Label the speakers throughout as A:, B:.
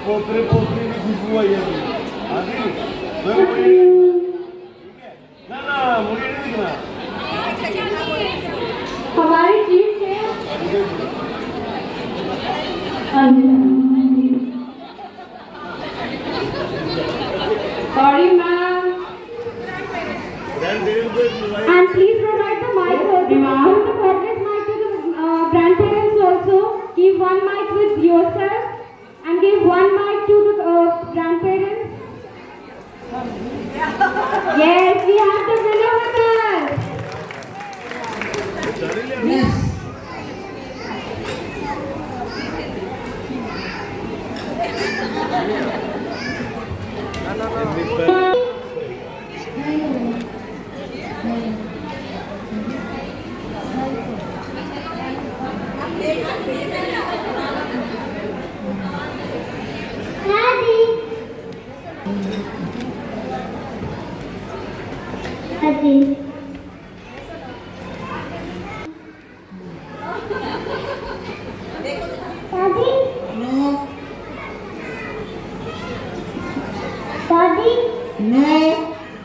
A: पोतरे पोतरी की खुशबू आई है। हाँ जी, मैं मुझे ठीक है ना ना, मुझे नहीं दिखना।
B: हमारे चीफ थे sorry ma'am and please provide the mic also to the progress mic to the grandparents also. Give one mic with yourself and give one mic to the grandparents. Yes, we have the winner with us.
C: Yes. No. No.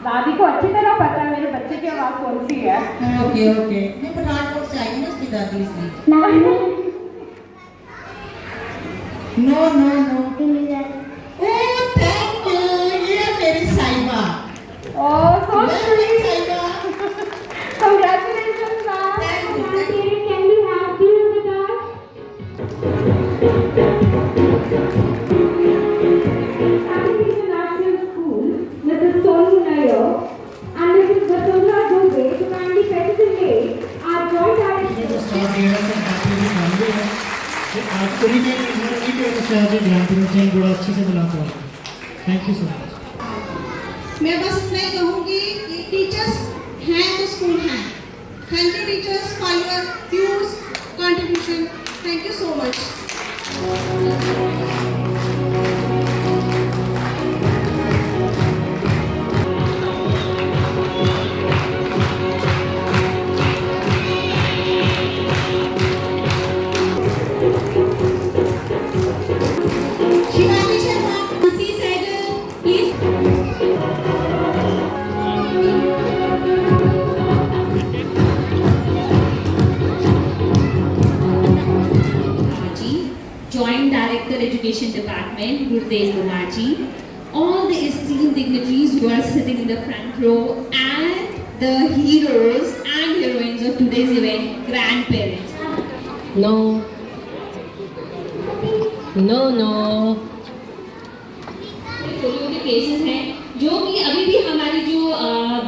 B: दादी को अच्छी तरह पता है मेरे बच्चे की आवाज कौन सी है।
C: Okay okay. मैं पठानकोट से आई ना उसकी दादी से। No no no. Oh thank you. ये मेरी साइबा।
B: ओह सो
C: मेरी साइबा।
B: Congratulations, ma'am.
C: Thank you.
B: Grandparents, can we have you with us? Amity International School, Mrs. Sonu Nair and Mrs. Vasudha Dubey to kindly facilitate our joint
C: मुझे तो
B: direction.
C: 100 डेढ़ सौ काफी भी मालूम है कि आपको भी मैं नहीं कहना चाहती ग्रांट में बड़ा अच्छे से बुलाता हूँ। Thank you so much.
D: मैं बस इतना ही कहूँगी कि टीचर्स हैं तो स्कूल हैं। Thank you teachers for your views contribution. Thank you so much. Shivani Sharma, Hansi Sehgal, please.
E: Ji, Joint Director Education Department, Gurdev Gunaji, all the esteemed dignitaries who are sitting in the front row, and the heroes and heroines of today's event, grandparents.
F: No. No, no.
E: Polio के cases हैं जो कि अभी भी हमारी जो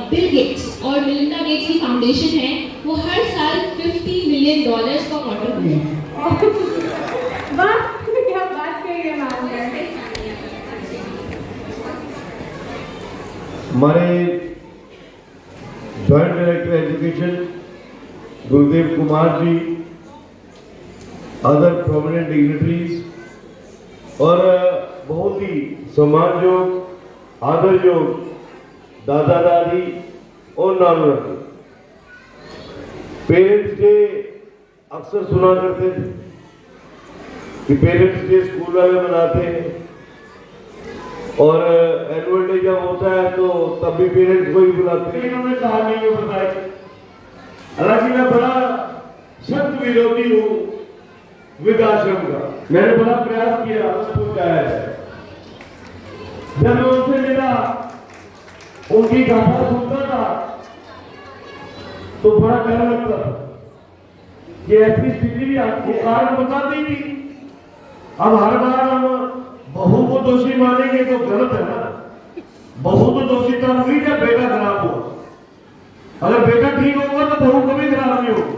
E: Bill Gates और Melinda Gates की फाउंडेशन है वो हर साल $50 मिलियन का कंट्रीब्यूट
B: वाह, क्या बात कही है मैम ने।
A: हमारे जॉइंट डायरेक्टर एजुकेशन गुरुदेव Kumar ji, other prominent dignitaries और बहुत ही सम्मान योग आदर योग दादा दादी और नानू नानी। पेरेंट्स डे अक्सर सुना करते थे कि पेरेंट्स डे स्कूल वाले मनाते हैं और एनुअल डे जब होता है तो तब भी पेरेंट्स को ही बुलाते हैं। इन्होंने कहानी में बताई, हालांकि मैं बड़ा सख्त विरोधी हूँ वृद्धाश्रम का। मैंने बड़ा प्रयास किया पहुंचाया है। जब मैं उनसे मिला, उनकी गाथा सुनता था तो बड़ा डर लगता था कि ऐसी स्थिति भी आपको कारण बताती थी। अब हर बार हम बहू को दोषी मानेंगे तो गलत है ना। बहू तो दोषी तब हुई जब बेटा खराब हुआ। अगर बेटा ठीक होगा तो बहू कभी खराब नहीं होगी।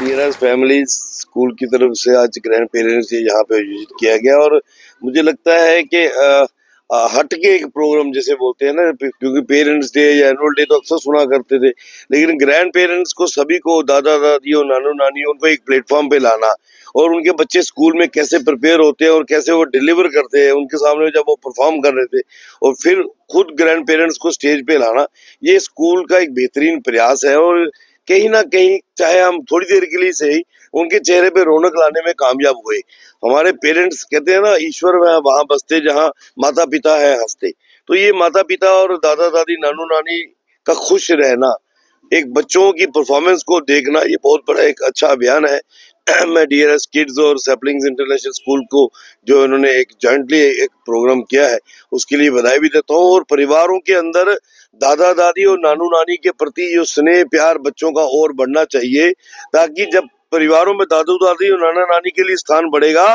G: डियरेस्ट फैमिलीज स्कूल की तरफ से आज ग्रैंड पेरेंट्स डे यहाँ पे आयोजित किया गया और मुझे लगता है कि हट के एक प्रोग्राम जैसे बोलते हैं ना, क्योंकि पेरेंट्स डे या एनुअल डे तो अक्सर सुना करते थे, लेकिन ग्रैंड पेरेंट्स को सभी को दादा दादी और नानू नानी उनको एक प्लेटफॉर्म पे लाना और उनके बच्चे स्कूल में कैसे प्रिपेयर होते हैं और कैसे वो डिलीवर करते हैं उनके सामने जब वो परफॉर्म कर रहे थे और फिर खुद ग्रैंड पेरेंट्स को स्टेज पे लाना, ये स्कूल का एक बेहतरीन प्रयास है। और कहीं ना कहीं चाहे हम थोड़ी देर के लिए सही उनके चेहरे पे रौनक लाने में कामयाब हुए। हमारे पेरेंट्स कहते हैं ना, ईश्वर वहां बसते जहाँ माता पिता है हंसते। तो ये माता पिता और दादा दादी नानू नानी का खुश रहना, एक बच्चों की परफॉर्मेंस को देखना, ये बहुत बड़ा एक अच्छा अभियान है। मैं डीआरएस किड्स और सैपलिंग्स इंटरनेशनल स्कूल को जो इन्होंने एक जॉइंटली एक प्रोग्राम किया है उसके लिए बधाई भी देता हूँ। और परिवारों के अंदर दादा दादी और नानू नानी के प्रति जो स्नेह प्यार बच्चों का और बढ़ना चाहिए, ताकि जब परिवारों में दादू दादी और नाना नानी के लिए स्थान बढ़ेगा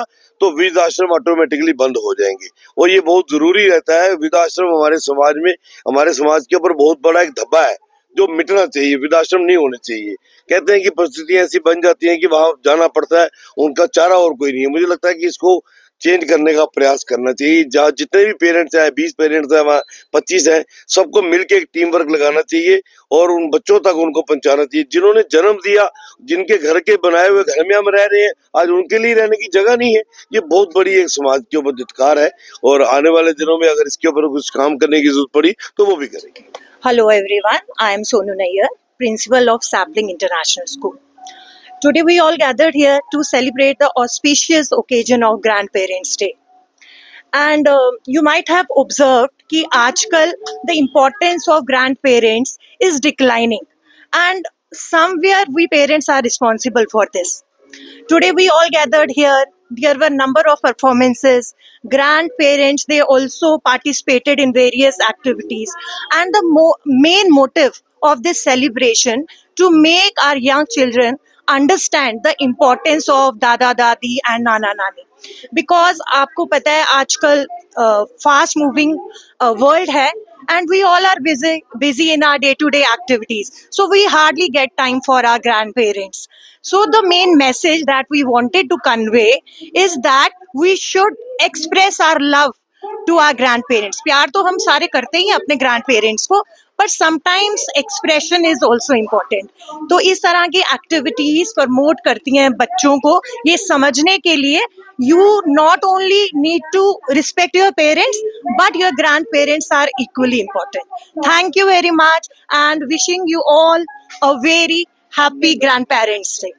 G: तो वृद्धाश्रम ऑटोमेटिकली बंद हो जाएंगे। और ये बहुत जरूरी रहता है। वृद्धाश्रम हमारे समाज में, हमारे समाज के ऊपर बहुत बड़ा एक धब्बा है जो मिटना चाहिए। वृद्धाश्रम नहीं होने चाहिए। कहते हैं कि परिस्थितियां ऐसी बन जाती हैं कि वहां जाना पड़ता है, उनका चारा और कोई नहीं है। मुझे लगता है कि इसको चेंज करने का प्रयास करना चाहिए। जहाँ जितने भी पेरेंट्स हैं, 20 पेरेंट्स हैं, वहाँ 25 हैं, सबको मिलकर एक टीम वर्क लगाना चाहिए और उन बच्चों तक उनको पहुंचाना चाहिए जिन्होंने जन्म दिया, जिनके घर के बनाए हुए घर में हम रह रहे हैं, आज उनके लिए रहने की जगह नहीं है। ये बहुत बड़ी एक समाज के ऊपर धिक्कार है और आने वाले दिनों में अगर इसके ऊपर कुछ काम करने की जरूरत पड़ी तो वो भी करेंगे।
H: Hello everyone, I am Sonu Nayyar, Principal of Sapling International School. Today we all gathered here to celebrate the auspicious occasion of Grandparents' Day. And you might have observed कि आजकल the importance of grandparents is declining, and somewhere we parents are responsible for this. Today we all gathered here. There were number of performances. Grandparents, they also participated in various activities. And the main motive of this celebration to make our young children understand the importance of Dada Dadi and Nana Nani. Because आपको पता है आजकल fast moving world है, and we all are busy in our day-to-day activities. So we hardly get time for our grandparents. So the main message that we wanted to convey is that we should express our love to our grandparents. प्यार तो हम सारे करते ही हैं अपने grandparents को, but sometimes expression is also important. तो इस तरह की activities promote करती हैं बच्चों को ये समझने के लिए you not only need to respect your parents, but your grandparents are equally important. Thank you very much and wishing you all a very happy Grandparents' Day.